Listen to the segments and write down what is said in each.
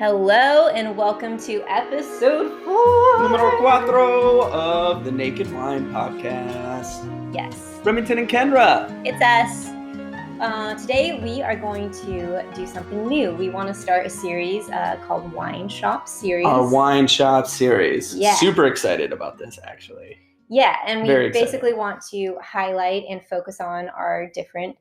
Hello and welcome to episode 4. Numero 4 of the Naked Wine Podcast. Yes. Remington and Kendra. It's us. Today we are going to do something new. We want to start a series called Wine Shop Series. Our Wine Shop Series. Yeah. Super excited about this, actually. Yeah, and we Very basically want to highlight and focus on our different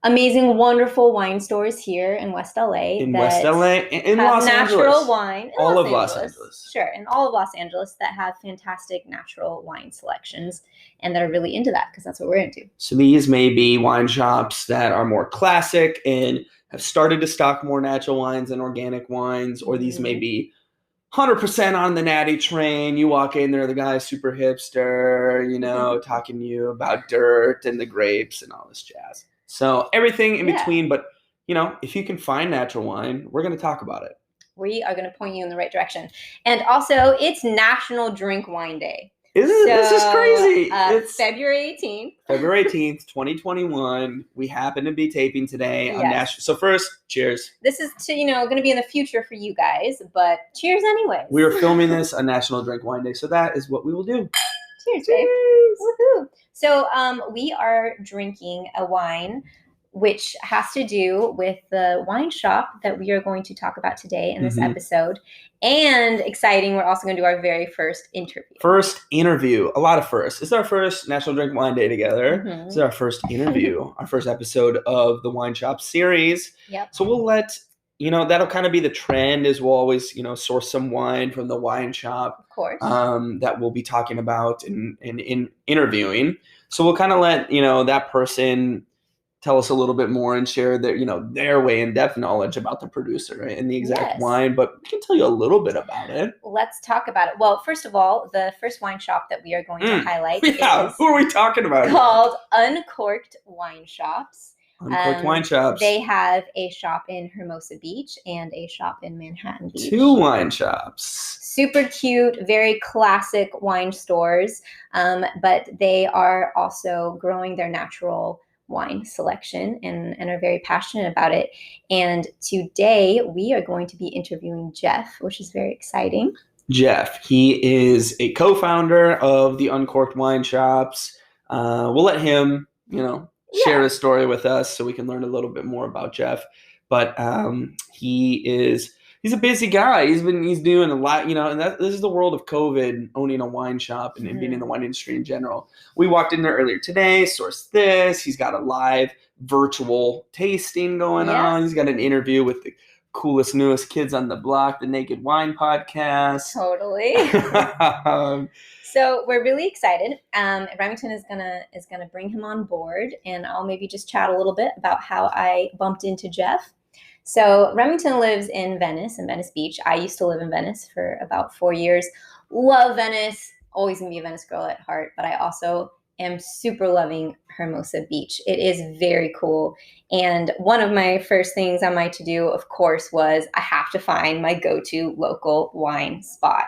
amazing, wonderful wine stores here in West LA. In West LA, in have Los natural Angeles. wine. All of Los Angeles. Sure, in all of Los Angeles that have fantastic natural wine selections and that are really into that because that's what we're into. So these may be wine shops that are more classic and have started to stock more natural wines and organic wines, or these may be 100% on the natty train. You walk in there, the guy's super hipster, talking to you about dirt and the grapes and all this jazz. So everything in between, but if you can find natural wine, we're going to talk about it. We are going to point you in the right direction. And also, it's National Drink Wine Day. This is crazy. It's February 18th. February 18th, 2021. We happen to be taping today on National. So first, cheers. This is going to be in the future for you guys, but cheers anyways. We are filming this on National Drink Wine Day, so that is what we will do. Cheers, babe. Woohoo. So we are drinking a wine which has to do with the wine shop that we are going to talk about today in this episode. And exciting, we're also going to do our very first interview. First interview. A lot of firsts. This is our first National Drink Wine Day together. This is our first interview, our first episode of the Wine Shop series. Yep. So we'll let, that'll kind of be the trend is we'll always, source some wine from the wine shop. Of course. That we'll be talking about and interviewing. So we'll kind of let, that person tell us a little bit more and share their way in-depth knowledge about the producer and the exact wine, but we can tell you a little bit about it. Let's talk about it. Well, first of all, the first wine shop that we are going to highlight is who are we talking about? Called Uncorked Wine Shops. Uncorked Wine Shops. They have a shop in Hermosa Beach and a shop in Manhattan Beach. 2 wine shops. Super cute, very classic wine stores, but they are also growing their natural wine selection and are very passionate about it. And today we are going to be interviewing Jeff, which is very exciting. Jeff, he is a co-founder of the Uncorked Wine Shops. We'll let him, share his story with us so we can learn a little bit more about Jeff. But he's a busy guy. He's doing a lot, and this is the world of COVID, owning a wine shop and being in the wine industry in general. We walked in there earlier today, sourced this. He's got a live virtual tasting going on. He's got an interview with the coolest, newest kids on the block, the Naked Wine Podcast. Totally. So we're really excited. Remington is gonna bring him on board, and I'll maybe just chat a little bit about how I bumped into Jeff. So Remington lives in Venice Beach. I used to live in Venice for about 4 years. Love Venice. Always gonna be a Venice girl at heart, but I also am super loving Hermosa Beach. It is very cool. And one of my first things on my to-do, of course, was I have to find my go-to local wine spot.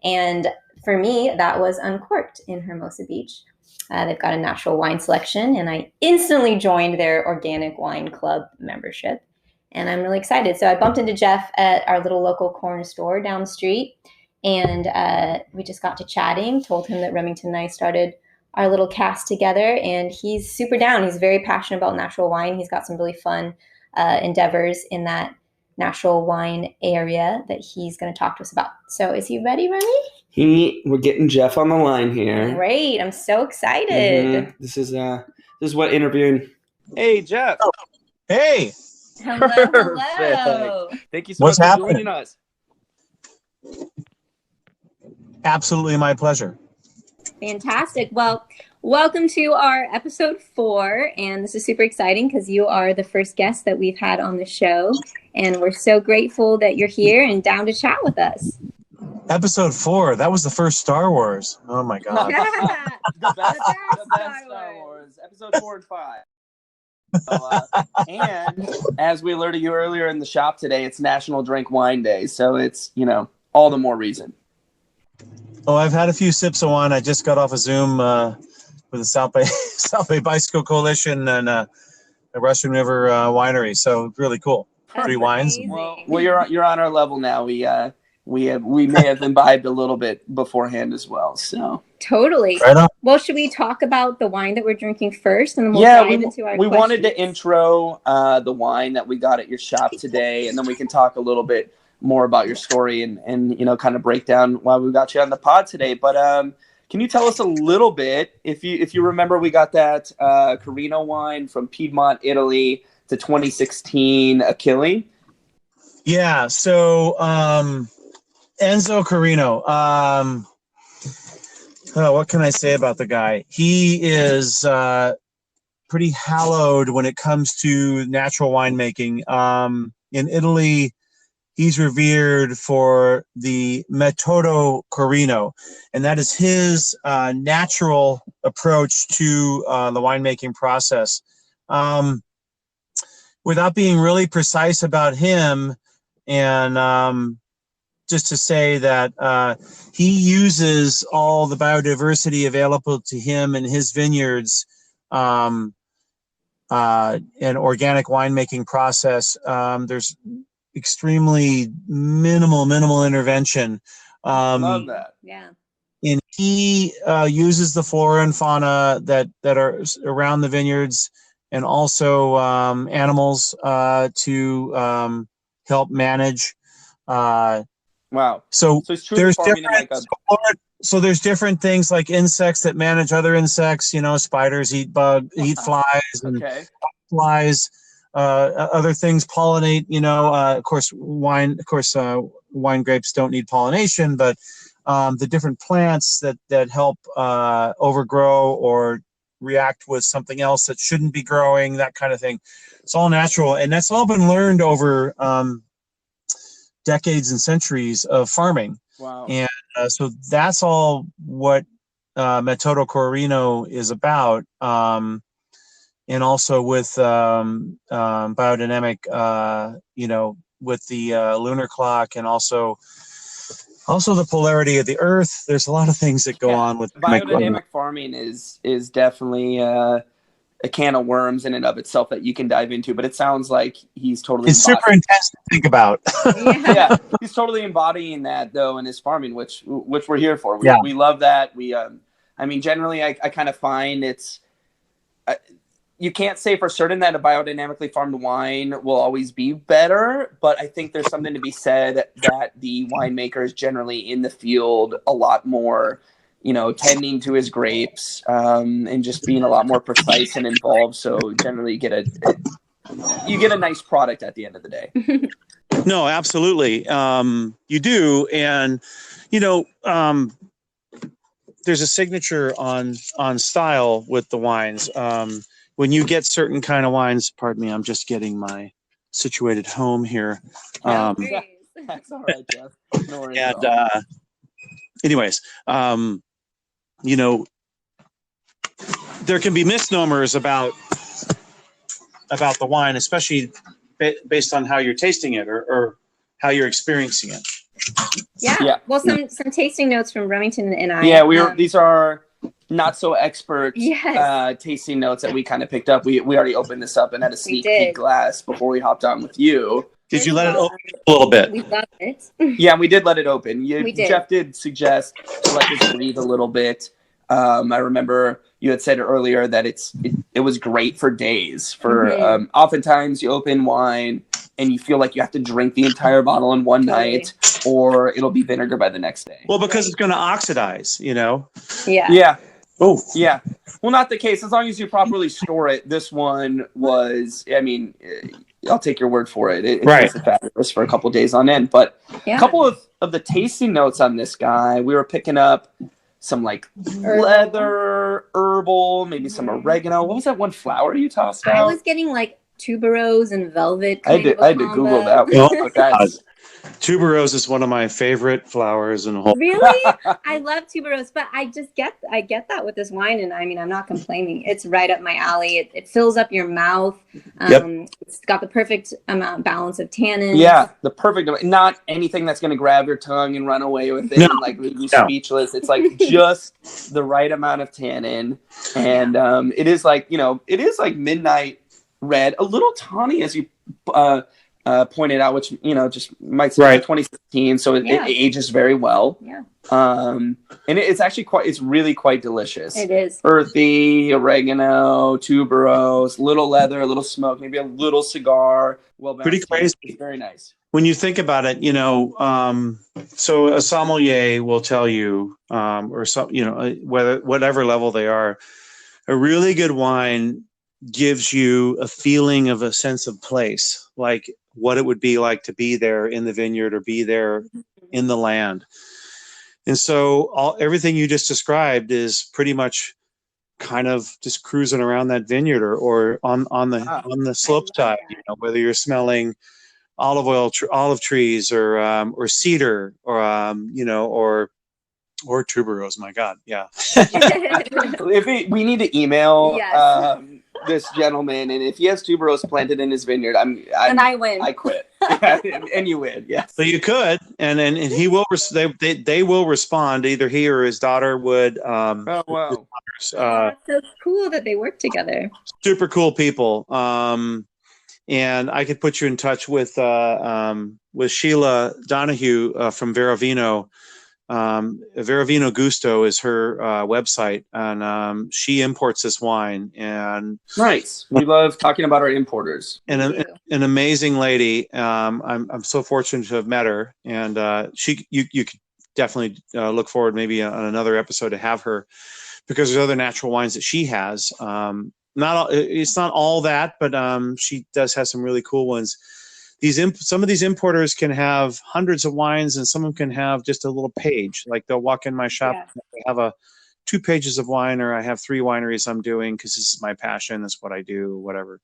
And for me, that was Uncorked in Hermosa Beach. They've got a natural wine selection, and I instantly joined their organic wine club membership. And I'm really excited. So I bumped into Jeff at our little local corner store down the street, and we just got to chatting, told him that Remington and I started our little cast together, and he's super down. He's very passionate about natural wine. He's got some really fun endeavors in that natural wine area that he's going to talk to us about. So is he ready, Remy? We're getting Jeff on the line here. Great. I'm so excited. This is what interviewing. Hey, Jeff. Oh. Hey. Hello. Thank you so much for joining us. Absolutely my pleasure. Fantastic. Well, welcome to our episode 4. And this is super exciting because you are the first guest that we've had on the show. And we're so grateful that you're here and down to chat with us. Episode 4. That was the first Star Wars. Oh, my God. the best Star Wars. Episode 4 and 5. And as we alerted you earlier in the shop today, it's National Drink Wine Day. So it's, all the more reason. Oh, I've had a few sips of wine. I just got off a Zoom with the South Bay Bicycle Coalition and the Russian River Winery. So really cool. three wines. amazing. Well, you're on our level now. We may have imbibed a little bit beforehand as well. So Totally. Right on. Well, should we talk about the wine that we're drinking first, and then we'll yeah, dive into our we wanted to questions? intro the wine that we got at your shop today, and then we can talk a little bit more about your story and kind of break down why we got you on the pod today. But can you tell us a little bit, if you remember, we got that Corino wine from Piedmont, Italy, to 2016 Achille. Yeah. So Enzo Corino. What can I say about the guy? He is pretty hallowed when it comes to natural winemaking. In Italy, he's revered for the Metodo Corino, and that is his natural approach to the winemaking process. Without being really precise about him, and just to say that he uses all the biodiversity available to him in his vineyards, an organic winemaking process. There's extremely minimal intervention. Love that. Yeah. And he uses the flora and fauna that are around the vineyards, and also animals to help manage. Wow. So it's truly there's farming different. in like So there's different things like insects that manage other insects. Spiders eat flies, and okay. flies. Other things pollinate. Of course, wine. Of course, wine grapes don't need pollination, but the different plants that help overgrow or react with something else that shouldn't be growing, that kind of thing. It's all natural, and that's all been learned over decades and centuries of farming. Wow. And so that's all what Metodo Corino is about. And also with biodynamic, with the lunar clock, and also the polarity of the earth. There's a lot of things that go on with biodynamic farming is definitely a can of worms in and of itself that you can dive into, but it sounds like he's totally it's super intense to think about. Yeah, he's totally embodying that though in his farming, which we're here for. We love that. Generally I kind of find it's you can't say for certain that a biodynamically farmed wine will always be better, but I think there's something to be said that the winemakers generally in the field a lot more, tending to his grapes, and just being a lot more precise and involved. So generally you get a nice product at the end of the day. No, absolutely. You do. And, there's a signature on style with the wines. When you get certain kind of wines, pardon me, I'm just getting my situated home here. That's all right, Jeff. No worries at all. Anyways, there can be misnomers about the wine, especially based on how you're tasting it or how you're experiencing it. Yeah. Well, some tasting notes from Remington and I. Yeah, these are not so expert tasting notes that we kind of picked up. We already opened this up and had a sneak peek glass before we hopped on with you. Did you let it open a little bit? We love it. Yeah, we did let it open. We did. Jeff did suggest to let this breathe a little bit. I remember you had said earlier that it was great for days. Oftentimes you open wine and you feel like you have to drink the entire bottle in one night, or it'll be vinegar by the next day. Well, because it's going to oxidize, Yeah. Yeah. Oh. Yeah. Well, not the case. As long as you properly store it. This one was, I'll take your word for it. It tasted fabulous for a couple of days on end. But a couple of the tasting notes on this guy, we were picking up some like leather, herbal, maybe some oregano. What was that one flower you tossed out? I was getting like tuberose and velvet. I had to Google that one. Tuberose is one of my favorite flowers in the whole. Really? I love tuberose, but I get that with this wine, and I'm not complaining. It's right up my alley. It fills up your mouth. It's got the perfect balance of tannins. Yeah, the perfect. Not anything that's going to grab your tongue and run away with it and like leave you speechless. It's like just the right amount of tannin, and it is like midnight red, a little tawny as you pointed out, which just might say Right. 2016, so it Yeah. ages very well. Yeah. And it's actually it's really quite delicious. It is. Earthy, oregano, tuberose, little leather, a little smoke, maybe a little cigar. Well, Pretty crazy. It's very nice. When you think about it, so a sommelier will tell you, or some, whatever level they are, a really good wine gives you a feeling of a sense of place, like what it would be like to be there in the vineyard or be there in the land. And so everything you just described is pretty much kind of just cruising around that vineyard or on the slope side, whether you're smelling olive trees or cedar or tuberose. My God, yeah. We need to email Yes. this gentleman, and if he has tuberose planted in his vineyard, and I win. I quit. And you win, yes. So you could, and he will. They will respond. Either he or his daughter would. Oh wow! That's so cool that they work together. Super cool people. And I could put you in touch with Sheila Donahue from Veravino. Veravino Gusto is her website, and she imports this wine. And nice. We love talking about our importers. And an amazing lady. I'm so fortunate to have met her, and you could definitely look forward maybe on another episode to have her, because there's other natural wines that she has. It's not all that, but she does have some really cool ones. Some of these importers can have hundreds of wines, and some of them can have just a little page. Like they'll walk in my shop, and they have 2 pages of wine, or I have 3 wineries I'm doing because this is my passion. That's what I do, whatever.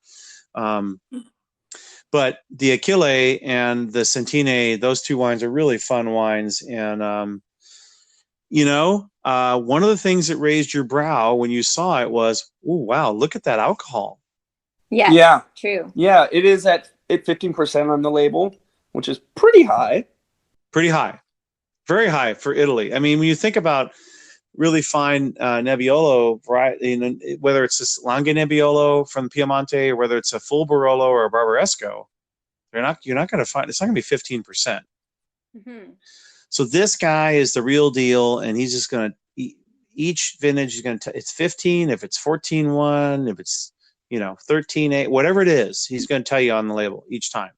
But the Achille and the Centine, those 2 wines are really fun wines. And, one of the things that raised your brow when you saw it was, oh, wow, look at that alcohol. Yes, yeah. True. Yeah, it is at 15% on the label, which is pretty high. Pretty high. Very high for Italy. I mean, when you think about really fine Nebiollo variety, whether it's this Langhe Nebiollo from Piemonte or whether it's a full Barolo or a Barbaresco, you're not going to find, it's not going to be 15%. Mm-hmm. So this guy is the real deal, and he's just going to, each vintage is going to, it's 15, if it's 14.1, if it's, 13.8, whatever it is, he's going to tell you on the label each time.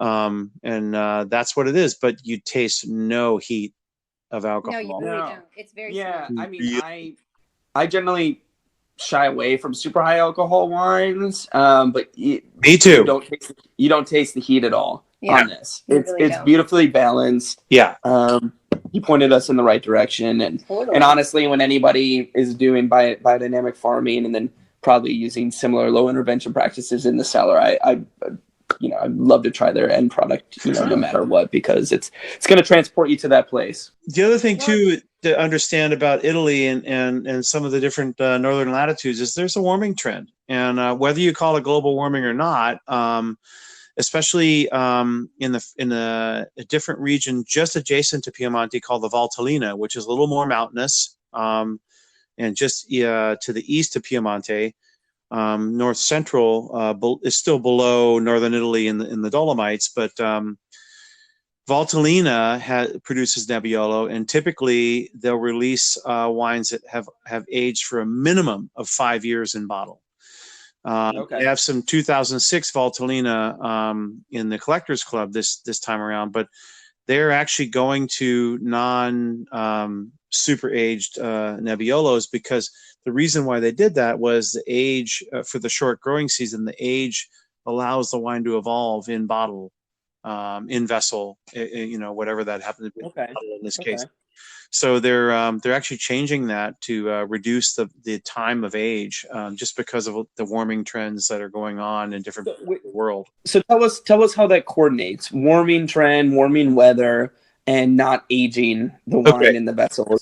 And that's what it is, but you taste no heat of alcohol. No, you really don't. It's very smooth. I mean, I generally shy away from super high alcohol wines, but me too. You don't taste the heat at all on this. It's beautifully balanced. Yeah. He pointed us in the right direction, and honestly, when anybody is doing biodynamic farming and then probably using similar low intervention practices in the cellar, I'd love to try their end product, no matter what, because it's going to transport you to that place. The other thing too to understand about Italy and some of the different northern latitudes is there's a warming trend, and whether you call it global warming or not, especially in a different region just adjacent to Piemonte called the Valtellina, which is a little more mountainous, and just to the east of Piemonte. North central is still below northern Italy in the Dolomites, but Valtellina produces Nebiollo, and typically they'll release wines that have aged for a minimum of 5 years in bottle. They have some 2006 Valtellina in the Collectors Club this time around, but they're actually going to super aged Nebiollos, because the reason why they did that was the age for the short growing season. The age allows the wine to evolve in bottle, in vessel, whatever that happens to be in this case. So they're actually changing that to reduce the time of age, just because of the warming trends that are going on in different parts of the world. So tell us how that coordinates: warming trend, warming weather, and not aging the wine in the vessel.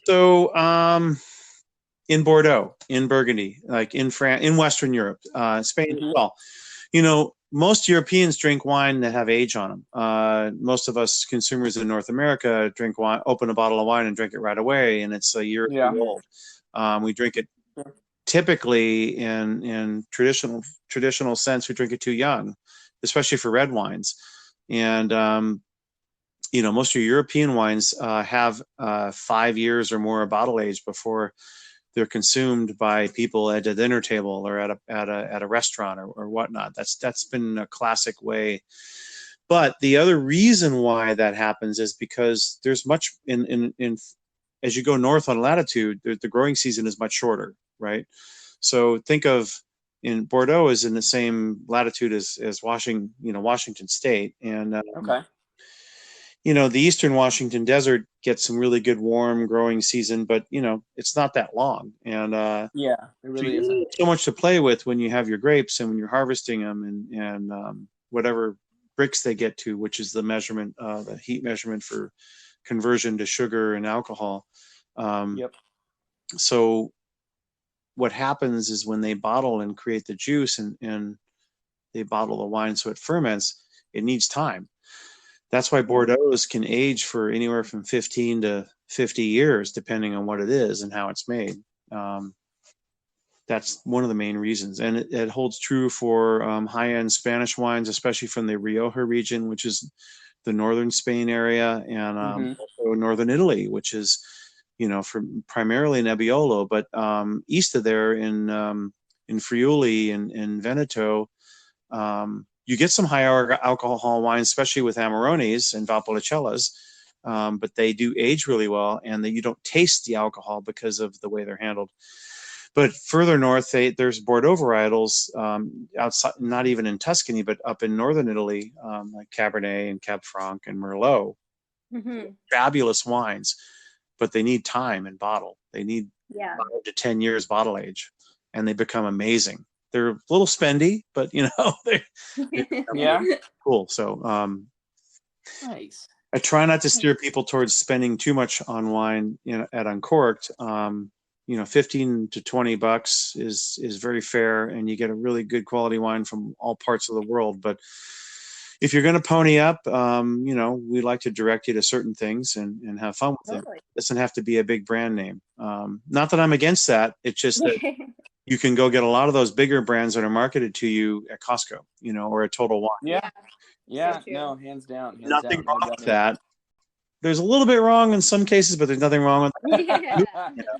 So in Bordeaux, in Burgundy, like in France, in Western Europe, Spain as well, most Europeans drink wine that have age on them. Most of us consumers in North America drink wine, open a bottle of wine and drink it right away, and it's a year old. We drink it typically in traditional sense. We drink it too young, especially for red wines. And most of your European wines have 5 years or more of bottle age before they're consumed by people at a dinner table or at a restaurant or whatnot. That's been a classic way. But the other reason why that happens is because there's much in as you go north on latitude, the growing season is much shorter, right? So think of in Bordeaux is in the same latitude as Washington State, and Okay. the Eastern Washington Desert gets some really good warm growing season, but it's not that long, and Yeah, it really isn't. so much to play with when you have your grapes and when you're harvesting them, and whatever bricks they get to, which is the measurement, the heat measurement for conversion to sugar and alcohol. Yep. So what happens is when they bottle and create the juice and they bottle the wine so it ferments, it needs time. That's why Bordeaux's can age for anywhere from 15 to 50 years, depending on what it is and how it's made. That's one of the main reasons. And it holds true for high-end Spanish wines, especially from the Rioja region, which is the northern Spain area, and also northern Italy, which is, from primarily Nebiollo, but east of there in Friuli and Veneto, you get some high alcohol wines, especially with Amarones and Valpolicellas, but they do age really well, and you don't taste the alcohol because of the way they're handled. But further north, there's Bordeaux varietals outside, not even in Tuscany, but up in northern Italy, like Cabernet and Cab Franc and Merlot. Fabulous wines, but they need time in bottle. They need 5 to 10 years bottle age, and they become amazing. They're a little spendy, but they're cool. So Nice. I try not to steer people towards spending too much on wine, at Uncorked. 15 to $20 is very fair, and you get a really good quality wine from all parts of the world. But if you're going to pony up, we like to direct you to certain things and have fun with it. It doesn't have to be a big brand name. Not that I'm against that. It's just that you can go get a lot of those bigger brands that are marketed to you at Costco, or at Total Wine. Yeah. No, hands down. Nothing wrong with that. There's a little bit wrong in some cases, but there's nothing wrong with that.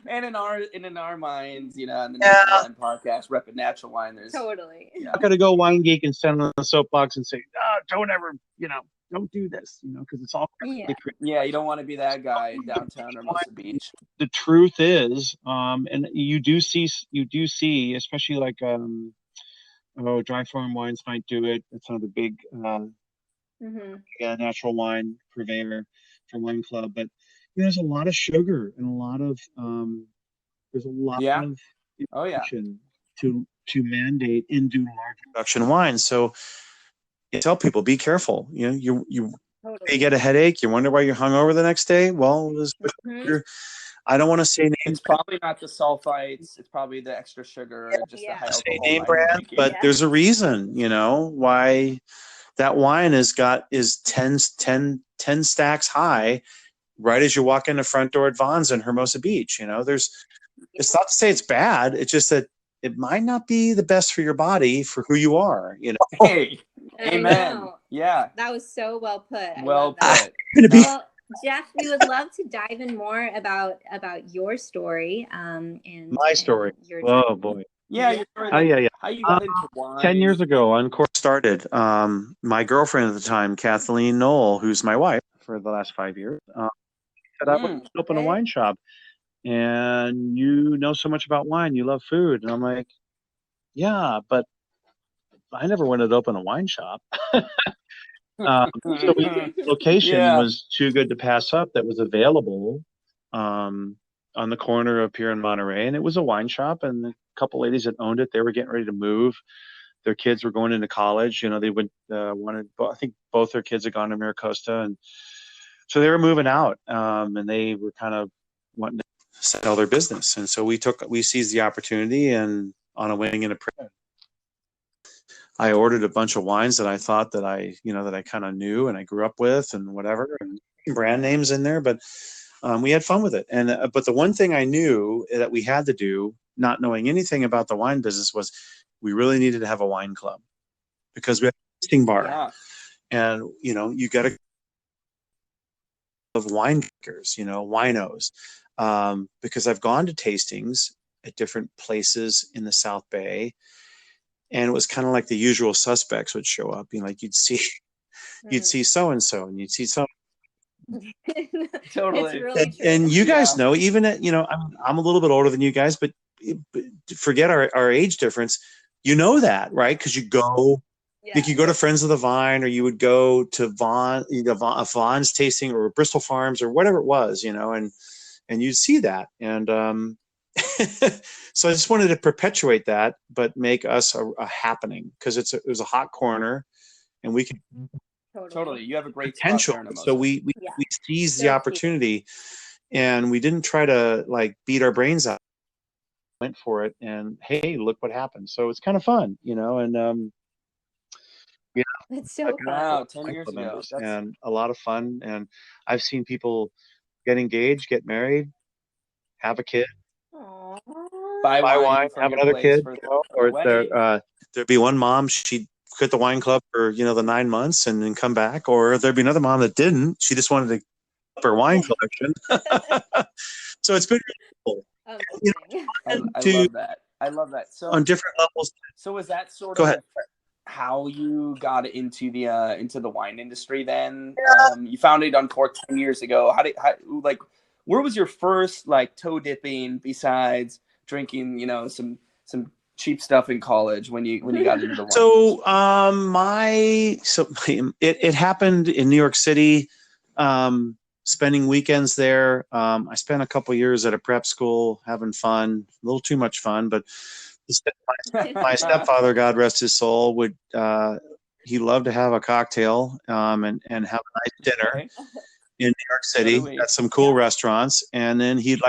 And in our minds, in the Natural Wine podcast, repping natural wine, there's totally. I'm not gonna go wine geek and stand on the soapbox and say, don't ever, don't do this, because it's all yeah. You don't want to be that guy in downtown Hermosa Beach. The truth is, and you do see, especially like dry farm wines might do it. It's another big natural wine purveyor for Wine Club, but there's a lot of sugar and a lot of of to mandate and do large production wines. So you tell people, be careful. You get a headache, you wonder why you're hungover the next day. Well, I don't want to say names. It's probably not the sulfites. It's probably the extra sugar, or just the high alcohol name brand. But there's a reason, why that wine is 10 stacks high right as you walk in the front door at Vaughn's in Hermosa Beach. It's not to say it's bad. It's just that it might not be the best for your body for who you are. Hey, amen. Yeah, that was so well put. Well put. Well, Jeff, we would love to dive in more about your story and my story. Oh boy. Yeah. How you got into wine? 10 years ago, Uncorked started. My girlfriend at the time, Kathleen Knoll, who's my wife for the last 5 years, said I would open a wine shop. And you know so much about wine, you love food. And I'm like, yeah, but I never wanted to open a wine shop. So location was too good to pass up that was available on the corner up here in Monterey, and it was a wine shop, and a couple ladies that owned it, they were getting ready to move. Their kids were going into college. They would I think both their kids had gone to Maricosta, and so they were moving out, and they were kind of wanting to sell their business. And so we seized the opportunity, and on a wing and a prayer, I ordered a bunch of wines that I thought that I kind of knew and I grew up with and whatever, and brand names in there, but we had fun with it. And but the one thing I knew that we had to do, not knowing anything about the wine business, was we really needed to have a wine club, because we had tasting bar. Yeah. And, you know, you got a of winemakers, you know, winos, because I've gone to tastings at different places in the South Bay, and it was kind of like the usual suspects would show up. You know, like you'd see so and so, and you'd see so. Totally. It's really true. And you guys know, even at, you know, I'm a little bit older than you guys, but forget our age difference. You know that, right? Because you go. You could go to Friends of the Vine, or you would go to Vaughn's tasting, or Bristol Farms, or whatever it was, you know, and you'd see that. And so I just wanted to perpetuate that, but make us a happening, because it was a hot corner, and we can Totally. You have a great potential. Spot there, So we seized the opportunity, and we didn't try to like beat our brains out. Went for it, and hey, look what happened. So it's kind of fun, you know, and yeah, it's so fun. Wow, 10 years ago. And a lot of fun. And I've seen people get engaged, get married, have a kid, buy wine, have another kid, you know, or there'd be one mom, she'd quit the wine club for, you know, the 9 months and then come back, or there'd be another mom that didn't. She just wanted to keep up her wine collection. So it's been really cool. You know, I love that. So on different levels. So is that sort Go of ahead. how you got into the wine industry then? You founded Uncorked 10 years ago. Where was your first like toe dipping besides drinking, you know, some cheap stuff in college when you got into the wine? So it happened in New York City, spending weekends there. I spent a couple years at a prep school having fun, a little too much fun, but my stepfather, God rest his soul, would he loved to have a cocktail and have a nice dinner in New York City at some cool restaurants, and then he'd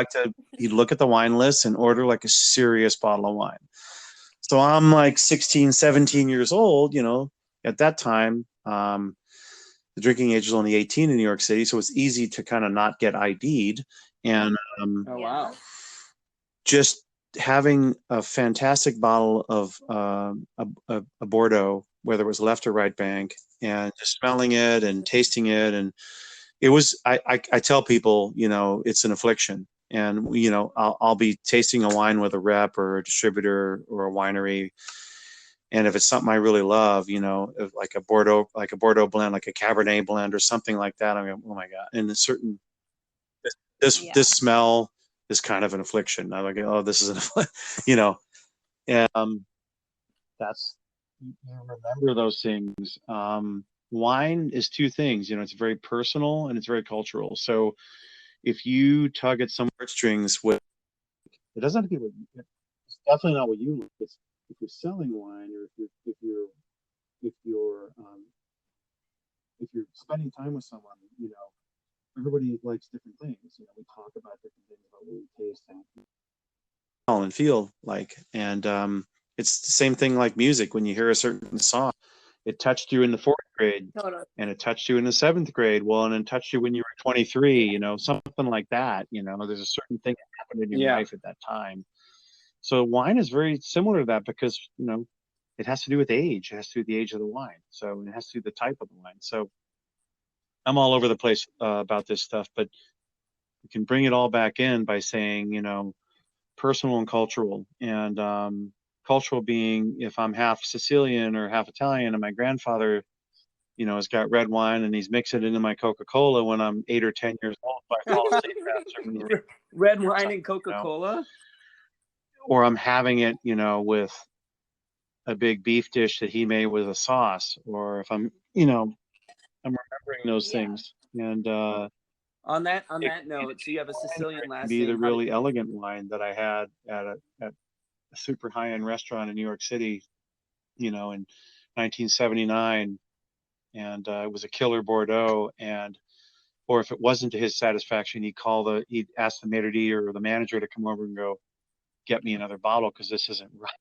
look at the wine list and order like a serious bottle of wine. So I'm like 16, 17 years old, you know, at that time. The drinking age was only 18 in New York City, so it's easy to kind of not get ID'd. And just having a fantastic bottle of a Bordeaux, whether it was left or right bank, and just smelling it and tasting it, and it was. I tell people, you know, it's an affliction, and you know, I'll be tasting a wine with a rep or a distributor or a winery, and if it's something I really love, you know, like a Bordeaux blend, like a Cabernet blend or something like that, I'm like, oh my God. And this smell is kind of an affliction. I'm like, oh, this is an, you know, and that's, you remember those things. Wine is two things, you know, it's very personal and it's very cultural. So if you tug at some heartstrings with, it doesn't have to be what, it's definitely not what you like. It's, if you're selling wine, or if you're spending time with someone, you know, everybody likes different things. You know, we talk about different things about what we taste and feel like, and it's the same thing like music. When you hear a certain song, it touched you in the 4th grade, and it touched you in the 7th grade. Well, and it touched you when you were 23. You know, something like that. You know, there's a certain thing that happened in your life at that time. So wine is very similar to that, because, you know, it has to do with age. It has to do with the age of the wine. So it has to do with the type of the wine. So I'm all over the place about this stuff, but you can bring it all back in by saying, you know, personal and cultural. And cultural being, if I'm half Sicilian or half Italian, and my grandfather, you know, has got red wine and he's mixing it into my Coca-Cola when I'm 8 or 10 years old, so I fall asleep. Red wine and Coca-Cola? You know? Or I'm having it, you know, with a big beef dish that he made with a sauce, or if I'm, you know, I'm remembering those things. And on that note, so you have a Sicilian last name. The really elegant wine that I had at a super high-end restaurant in New York City, you know, in 1979, and it was a killer Bordeaux. And or if it wasn't to his satisfaction, he'd ask the maitre d' or the manager to come over and go, get me another bottle, because this isn't right.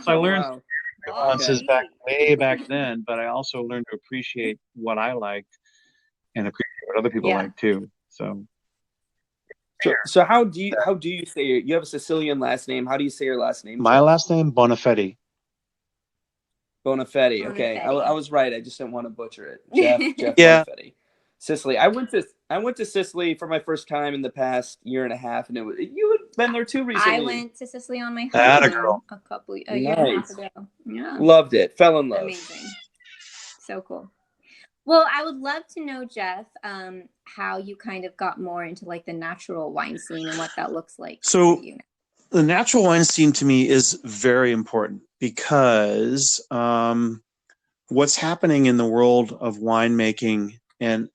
So I learned nuances way back then, but I also learned to appreciate what I liked and appreciate what other people like too. So how do you say you have a Sicilian last name? How do you say your last name? My last name, Bonafede. Bonafede. Okay, I Bonafede. was right. I just didn't want to butcher it. Jeff Yeah. Bonafede. Sicily. I went to Sicily for my first time in the past year and a half, and you had been there too recently. I went to Sicily on my Atta honeymoon a year and a half ago. Yeah. Loved it. Fell in love. Amazing. So cool. Well, I would love to know, Jeff, how you kind of got more into like the natural wine scene and what that looks like So for you. The natural wine scene to me is very important because what's happening in the world of winemaking, and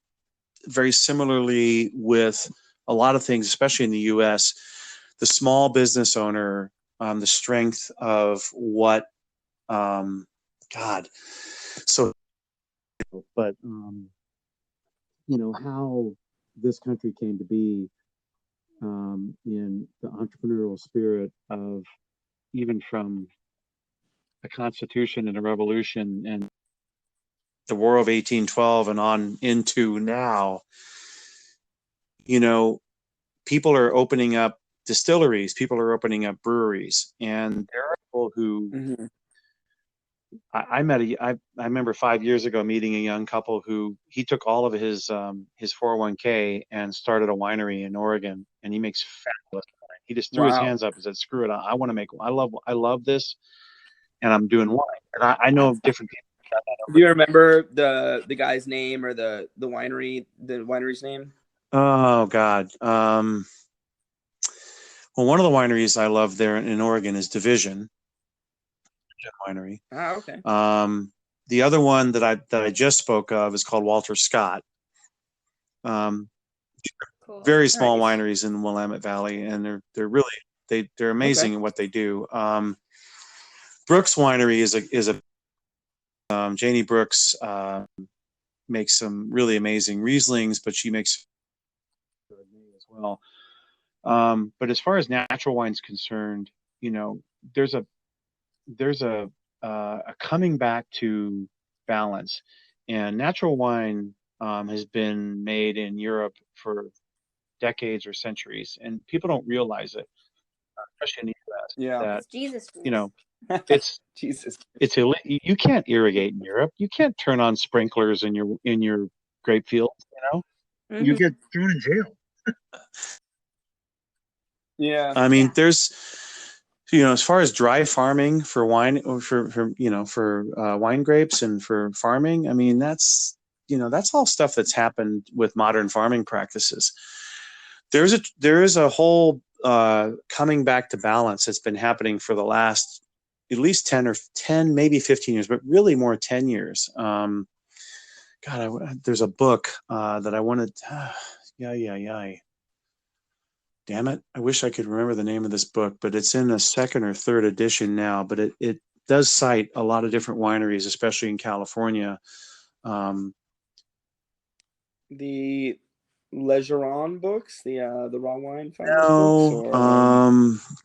very similarly with a lot of things, especially in the U.S., the small business owner, the strength of what, God, so, but, how this country came to be in the entrepreneurial spirit of even from a constitution and a revolution and the War of 1812 and on into now, people are opening up distilleries, people are opening up breweries, and there are people who I remember 5 years ago meeting a young couple who he took all of his 401k and started a winery in Oregon, and he makes fabulous wine. He just threw his hands up and said, "Screw it! I want to make. I love this, and I'm doing wine." And I know different people. Do you remember the guy's name or the winery's name? Oh God. Well, one of the wineries I love there in Oregon is Division Winery. Oh, okay. The other one that I just spoke of is called Walter Scott. Cool. Very small wineries in the Willamette Valley, and they're really they're amazing in what they do. Brooks Winery is a Janie Brooks makes some really amazing Rieslings, but she makes as well. But as far as natural wine's concerned, there's a coming back to balance, and natural wine has been made in Europe for decades or centuries, and people don't realize it, especially in the U.S. Yeah, that it's Jesus. It's Jesus. It's you can't irrigate in Europe. You can't turn on sprinklers in your grape fields. You get thrown in jail. Yeah. I mean, there's, as far as dry farming for wine or for wine grapes and for farming, I mean, that's all stuff that's happened with modern farming practices. There is a whole coming back to balance that's been happening for the last at least 10, maybe 15 years, but really more 10 years. There's a book that I wanted. Damn it. I wish I could remember the name of this book, but it's in a second or third edition now, but it does cite a lot of different wineries, especially in California. The Legeron books, the raw wine founders books? Or...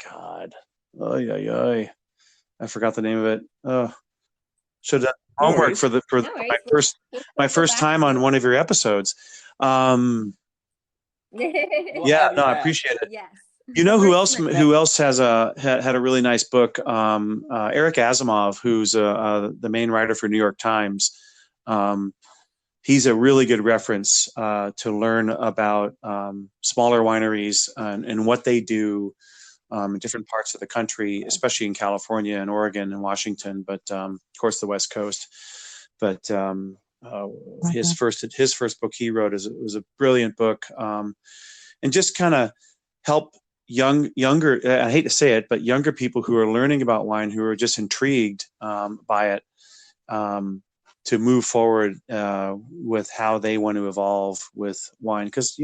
God. I forgot the name of it. Should have done homework for my first time on one of your episodes. I appreciate it. Yes. Who else had a really nice book? Eric Asimov, who's the main writer for New York Times. He's a really good reference to learn about smaller wineries and what they do in different parts of the country, especially in California and Oregon and Washington, but of course the West Coast. But his first book he wrote was a brilliant book, and just kind of help younger, I hate to say it, but younger people who are learning about wine, who are just intrigued by it, to move forward with how they want to evolve with wine. Because,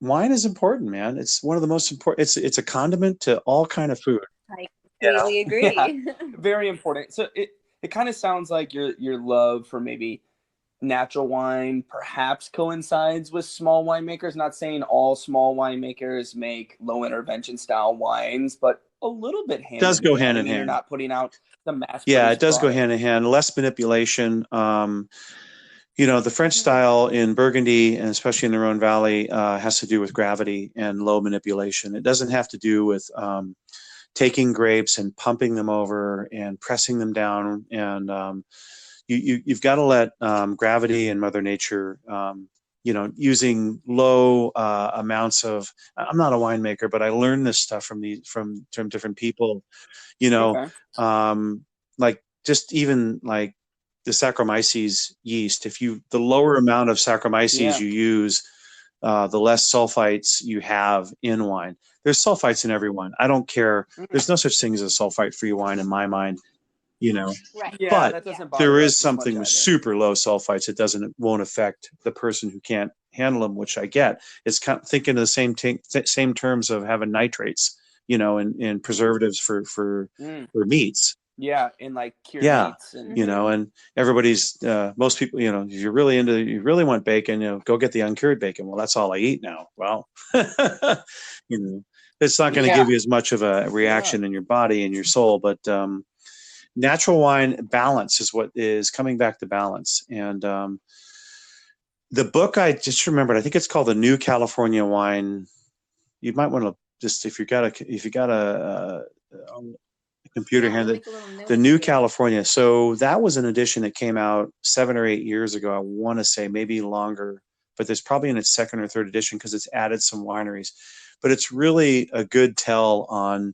wine is important, man. It's one of the most important. It's a condiment to all kind of food. I completely agree. Yeah, very important. So it kind of sounds like your love for maybe natural wine perhaps coincides with small winemakers. Not saying all small winemakers make low intervention style wines, but a little bit hand in hand. You're not putting out the mass. Yeah, it does go hand in hand. Less manipulation. The French style in Burgundy, and especially in the Rhone Valley, has to do with gravity and low manipulation. It doesn't have to do with taking grapes and pumping them over and pressing them down. And you've got to let gravity and Mother Nature, using low amounts of. I'm not a winemaker, but I learned this stuff from different people. Okay. Like just even like the Saccharomyces yeast. The lower amount of Saccharomyces you use, the less sulfites you have in wine. There's sulfites in every wine. I don't care. There's no such thing as a sulfite-free wine in my mind, Right. Yeah, But that doesn't bother there us is as something much with either. super low sulfites. It won't affect the person who can't handle them, which I get. It's kind of thinking of the same terms of having nitrates, in preservatives for meats. Yeah, and like cured Yeah, meats and and everybody's most people, if you're really you really want bacon, go get the uncured bacon. Well, that's all I eat now. Well, it's not going to give you as much of a reaction in your body and your soul, but natural wine balance is what is coming back to balance. And the book I just remembered, I think it's called The New California Wine. You might want to just, if you got a computer here, the New California. So that was an edition that came out 7 or 8 years ago. I want to say maybe longer, but there's probably in its second or third edition because it's added some wineries. But it's really a good tell on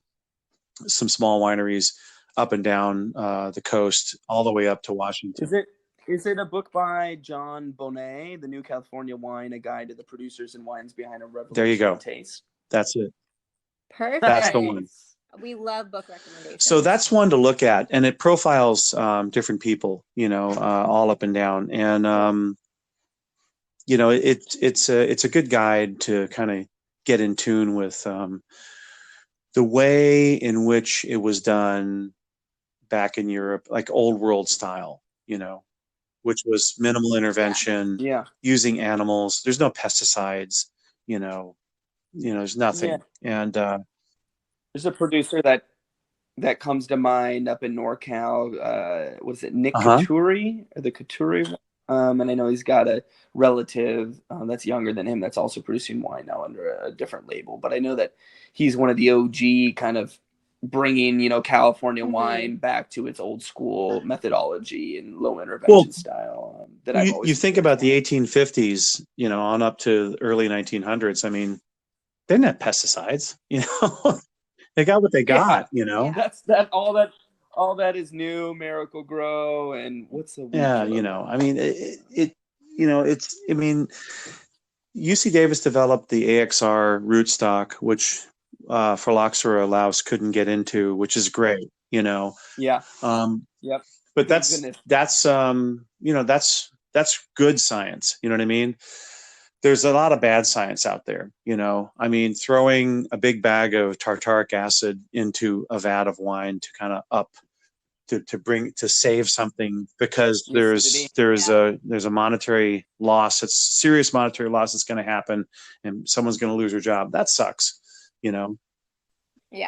some small wineries up and down the coast, all the way up to Washington. Is it a book by John Bonet, The New California Wine, A Guide to the Producers and Wines Behind a Revolutionary There you go. Taste? That's it. Perfect. That's the one. We love book recommendations. So that's one to look at, and it profiles different people, all up and down, and it's a good guide to kind of get in tune with the way in which it was done back in Europe, like old world style, which was minimal intervention, using animals. There's no pesticides, there's nothing. Yeah. And there's a producer that comes to mind up in NorCal. Was it Nick Couturi or the Couturi? And I know he's got a relative that's younger than him that's also producing wine now under a different label. But I know that he's one of the OG kind of bringing, California wine back to its old school methodology and low intervention style. That I've always. You think about the 1850s, on up to the early 1900s. I mean, they didn't have pesticides. They got what they got. All that is new, Miracle Grow, and what's the I mean UC Davis developed the AXR rootstock, which Phylloxera Laos couldn't get into, which is great, Yep. But that's good science, you know what I mean? There's a lot of bad science out there, I mean, throwing a big bag of tartaric acid into a vat of wine to kind of to save something because there's a monetary loss. It's serious monetary loss that's going to happen, and someone's going to lose their job. That sucks, Yeah.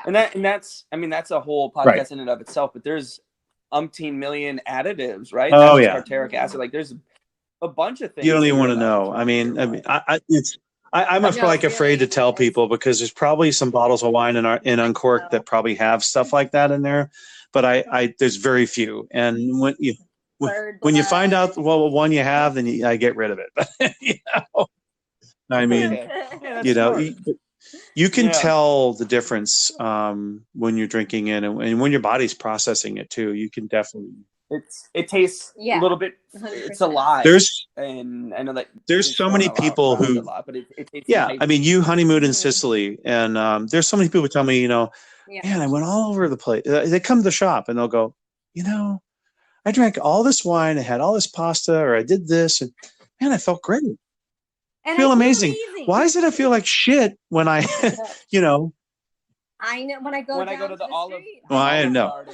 And that's a whole podcast in and of itself. But there's umpteen million additives, right? Oh, tartaric acid. Like there's a bunch of things you don't even want to know. I'm afraid to tell people because there's probably some bottles of wine in Uncorked that probably have stuff like that in there, but there's very few. And when you find out what one you have, then I get rid of it. I mean, you can tell the difference when you're drinking it and when your body's processing it too. You can definitely. It tastes a little bit. 100%. It's alive. And I know that there's so many people who. But it tastes I mean, you honeymooned in Sicily, and there's so many people who tell me, man, I went all over the place. They come to the shop and they'll go, I drank all this wine, I had all this pasta, or I did this, and man, I felt great. I feel amazing. Why is it I feel like shit when I, I know when I go to the Olive. Well, I know.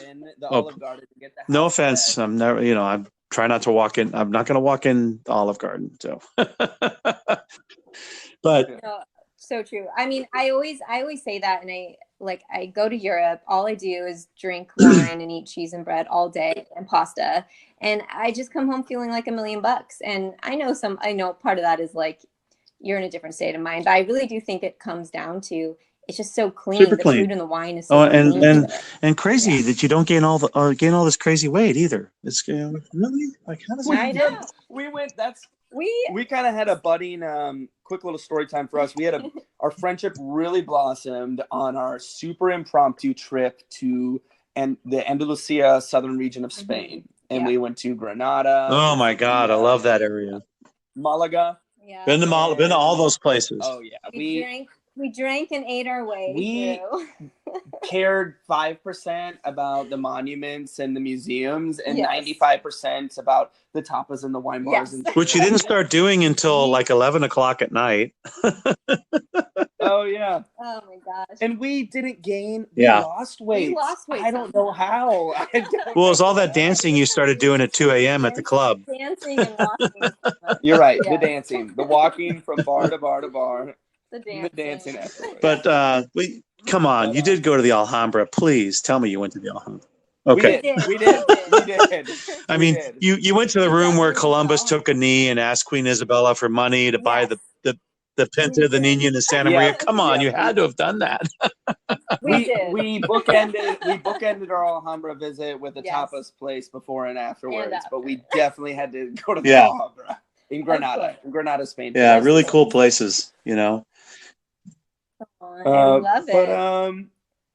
Olive Garden to get the. No offense, I'm never. I'm trying not to walk in. I'm not going to walk in the Olive Garden. So, but so true. I mean, I always say that, and I go to Europe. All I do is drink wine and eat cheese and bread all day and pasta, and I just come home feeling like $1 million. And I know part of that is like you're in a different state of mind, but I really do think it comes down to it's just so clean. Super The clean. fruit in the wine is Oh, so clean. and crazy that you don't gain all this crazy weight either. It's really like, how does I that know. We went. We kind of had a budding. Quick little story time for us. We had our friendship really blossomed on our super impromptu trip to the Andalusia southern region of Spain, and we went to Granada. Oh my God, I love that area. Malaga. Yeah. Been to all those places. Oh yeah, we drank and ate our way through. Cared 5% about the monuments and the museums, and 95% about the tapas and the wine bars. Yes. And which you didn't start doing until like 11 o'clock at night. Oh yeah. Oh my gosh. And we didn't gain. We lost weight. We lost weight. I don't know how. Well, it's all that dancing you started doing at 2 a.m. at the club. Dancing and walking. You're right. The dancing, the walking from bar to bar to bar. The dancing afterwards. But come on, you did go to the Alhambra. Please tell me you went to the Alhambra. Okay. We did. I mean, you went to the room where Columbus took a knee and asked Queen Isabella for money to buy the Pinta, the Nina, and the Santa Maria. Come on, you had to have done that. We did. We bookended our Alhambra visit with a tapas place before and afterwards, but we definitely had to go to the Alhambra in Granada, Spain. Yeah, really cool places, you know. I love it. But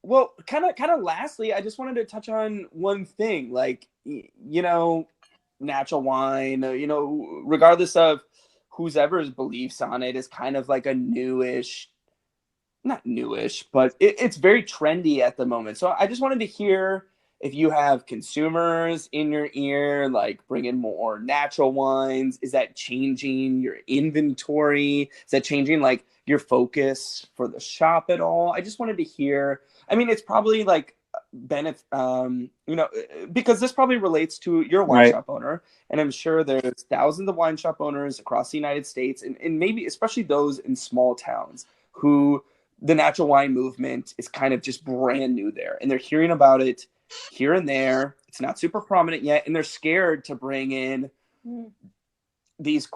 well, kind of lastly, I just wanted to touch on one thing, like, you know, natural wine, you know, regardless of whoever's beliefs on it, is kind of like a not newish, but it's very trendy at the moment. So I just wanted to hear if you have consumers in your ear, like bringing more natural wines. Is that changing your inventory? Is that changing like your focus for the shop at all? I just wanted to hear. I mean, it's probably like benefit, you know, because this probably relates to your wine shop owner, and I'm sure there's thousands of wine shop owners across the United States, and maybe especially those in small towns who the natural wine movement is kind of just brand new there, and they're hearing about it here and there. It's not super prominent yet, and they're scared to bring in these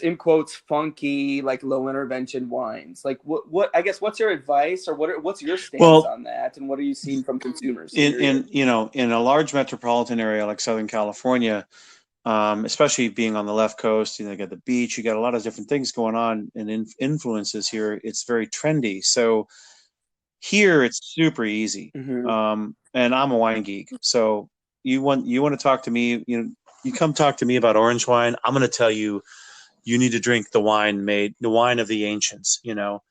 in quotes funky, like low intervention wines. Like what I guess, what's your advice, or what's your stance on that, and what are you seeing from consumers in a large metropolitan area like Southern California, especially being on the left coast? You know, you got the beach, you got a lot of different things going on and influences here. It's very trendy. So here it's super easy. And I'm a wine geek. So you want to talk to me, you come talk to me about orange wine. I'm going to tell you, you need to drink the wine of the ancients, you know,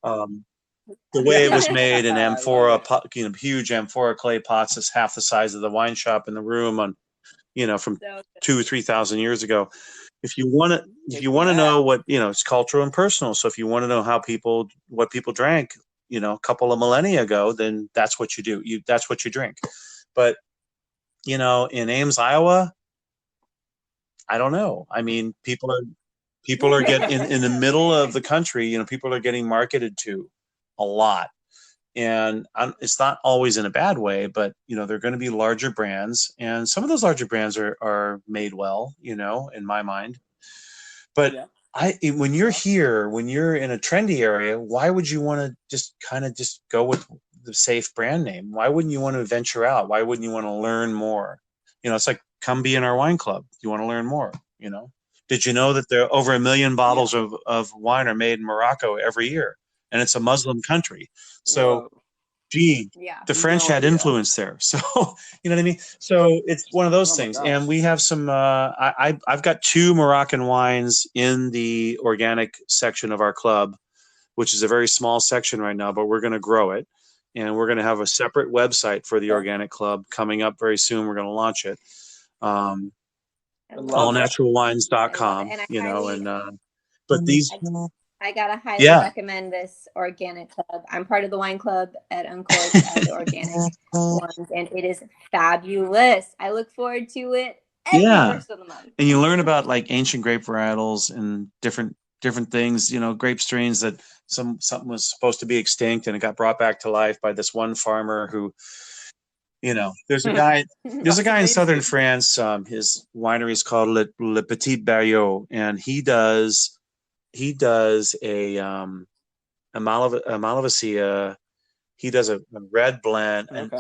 the way it was made in amphora, huge amphora clay pots is half the size of the wine shop in the room on, from 2,000 or 3,000 years ago. If you want to know what, it's cultural and personal. So if you want to know what people drank, a couple of millennia ago, then that's what you do. That's what you drink. But, in Ames, Iowa, I don't know. I mean, people are getting in the middle of the country, people are getting marketed to a lot. And it's not always in a bad way, but, they're going to be larger brands. And some of those larger brands are made well, in my mind. But when you're here, when you're in a trendy area, why would you want to just go with the safe brand name? Why wouldn't you want to venture out? Why wouldn't you want to learn more? It's like, come be in our wine club. You want to learn more, Did you know that there are over 1 million bottles of wine are made in Morocco every year? And it's a Muslim country. So, the French had influence there. So, you know what I mean? So it's one of those things. And we have some, I've got 2 Moroccan wines in the organic section of our club, which is a very small section right now, but we're going to grow it. And we're going to have a separate website for the organic club coming up very soon. We're going to launch it. Allnaturalwines.com, but these... I gotta highly recommend this organic club. I'm part of the wine club at Uncorked as the organic ones, and it is fabulous. I look forward to it every first of the month. And you learn about like ancient grape varietals and different things, grape strains that something was supposed to be extinct and it got brought back to life by this one farmer who, there's a guy in southern France. His winery is called Le Petit Barriot, and he does a Malvasia. He does a red blend, and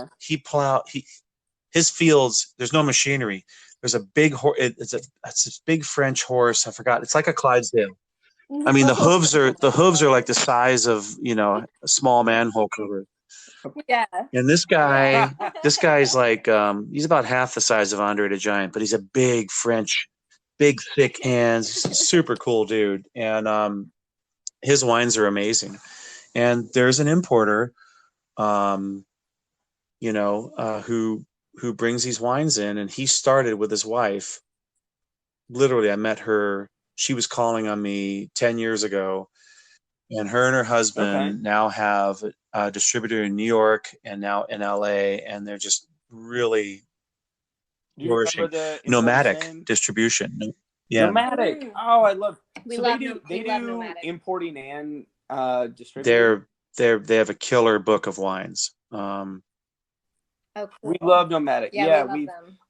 his fields. There's no machinery. There's a big horse. It's this big French horse. I forgot. It's like a Clydesdale. I mean, the hooves are like the size of, a small manhole cover. Yeah. And this guy's like, he's about half the size of Andre the Giant, but he's a big French, big thick hands, super cool dude. And his wines are amazing. And there's an importer, who brings these wines in, and he started with his wife. Literally, I met her. She was calling on me 10 years ago, and her and her husband now have a distributor in New York and now in LA, and they're just really flourishing. Nomadic distribution. Yeah. Nomadic. Oh, I love. We love Nomadic. Importing and distributing. They have a killer book of wines. Cool. We love Nomadic. Yeah,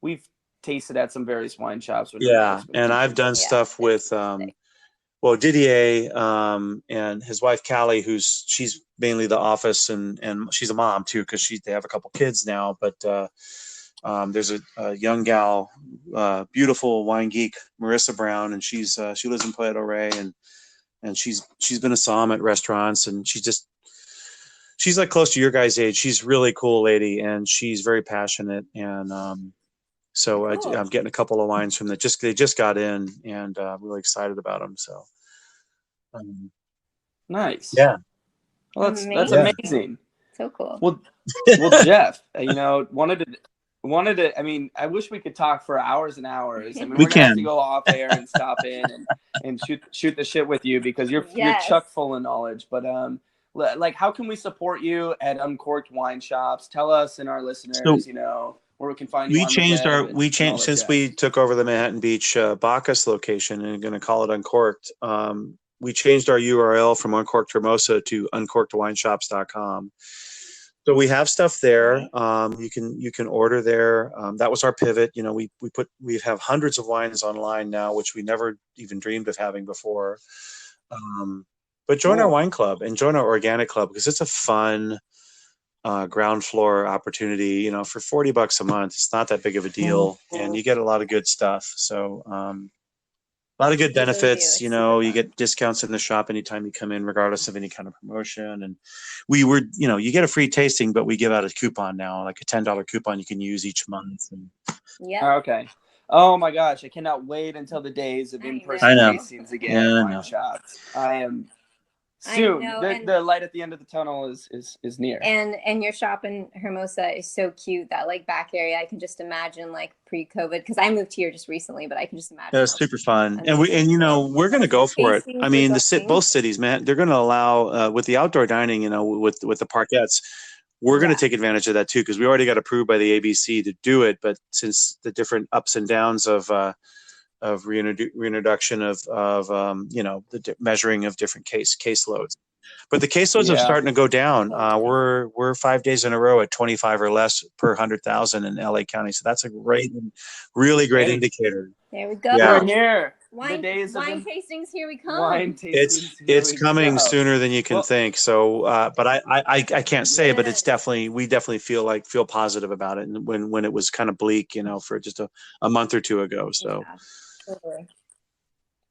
we've tasted at some various wine shops. And I've done stuff with Didier and his wife Callie, she's mainly the office, and she's a mom too, because they have a couple kids now. But there's a young gal, beautiful wine geek, Marissa Brown, and she lives in Playa del Rey, and she's been a somm at restaurants, and she's like close to your guys' age. She's a really cool lady, and she's very passionate. And so I'm getting a couple of wines from that. They just got in, and I'm really excited about them. So nice. Yeah. Well, that's amazing. So cool. Well, Jeff, wanted to. I mean, I wish we could talk for hours and hours. I mean, we're gonna have to go off air and stop in and shoot the shit with you, because you're chuck full of knowledge. But like, how can we support you at Uncorked Wine Shops? Tell us and our listeners, where we can find you. We changed since we took over the Manhattan Beach Bacchus location, and going to call it Uncorked. We changed our URL from Uncorked Hermosa to uncorkedwineshops.com. So we have stuff there. You can order there. That was our pivot. We have hundreds of wines online now, which we never even dreamed of having before. But join our wine club and join our organic club, because it's a fun ground floor opportunity. For $40 a month, it's not that big of a deal, and you get a lot of good stuff. So a lot of good benefits. You get discounts in the shop anytime you come in, regardless of any kind of promotion. And you get a free tasting, but we give out a coupon now, like a $10 coupon you can use each month. Yeah. Okay. Oh my gosh, I cannot wait until the days of in-person tastings again at wine shops. I am soon. The light at the end of the tunnel is near. And your shop in Hermosa is so cute. That like back area, I can just imagine like pre-COVID, because I moved here just recently, but I can just imagine. Yeah, it's super fun, and we're going to go for it. I mean, both cities, man, they're going to allow with the outdoor dining, with the parquettes. We're going to take advantage of that too, because we already got approved by the ABC to do it. But since the different ups and downs of reintroduction of the measuring of different case loads, but the case loads are starting to go down. We're 5 days in a row at 25 or less per 100,000 in LA County, so that's a really great indicator. There we go. We're here. Wine tastings, here we come. Wine tastings, it's coming sooner than you can think. So, but I can't say, but it's we definitely feel positive about it. And when it was kind of bleak, for just a month or two ago. So. Yeah, totally.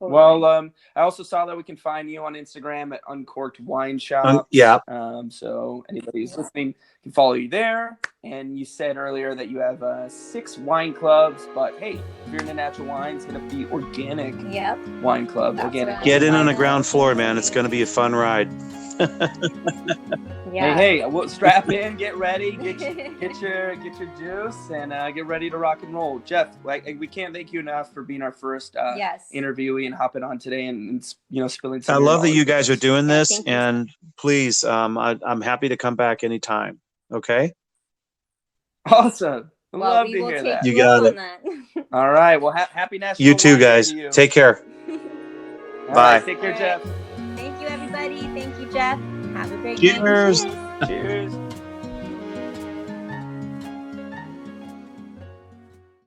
Well, I also saw that we can find you on Instagram at Uncorked Wine Shops. So anybody who's listening can follow you there. And you said earlier that you have 6 wine clubs. But hey, if you're into natural wines, hit up the Organic Wine Club. Get in on the ground floor, man. It's going to be a fun ride. Hey, we'll strap in, get ready, get your juice, and get ready to rock and roll. Jeff, we can't thank you enough for being our first interviewee and hopping on today and spilling some. I love that you guys are doing this, and please, I'm happy to come back anytime. Okay. Awesome. Love to hear that. You got it. All right. Well, happy National. You too, guys. Take care. Bye. Right, take care, Jeff. Thank you, everybody. Thank you, Jeff. Have a great night. Cheers.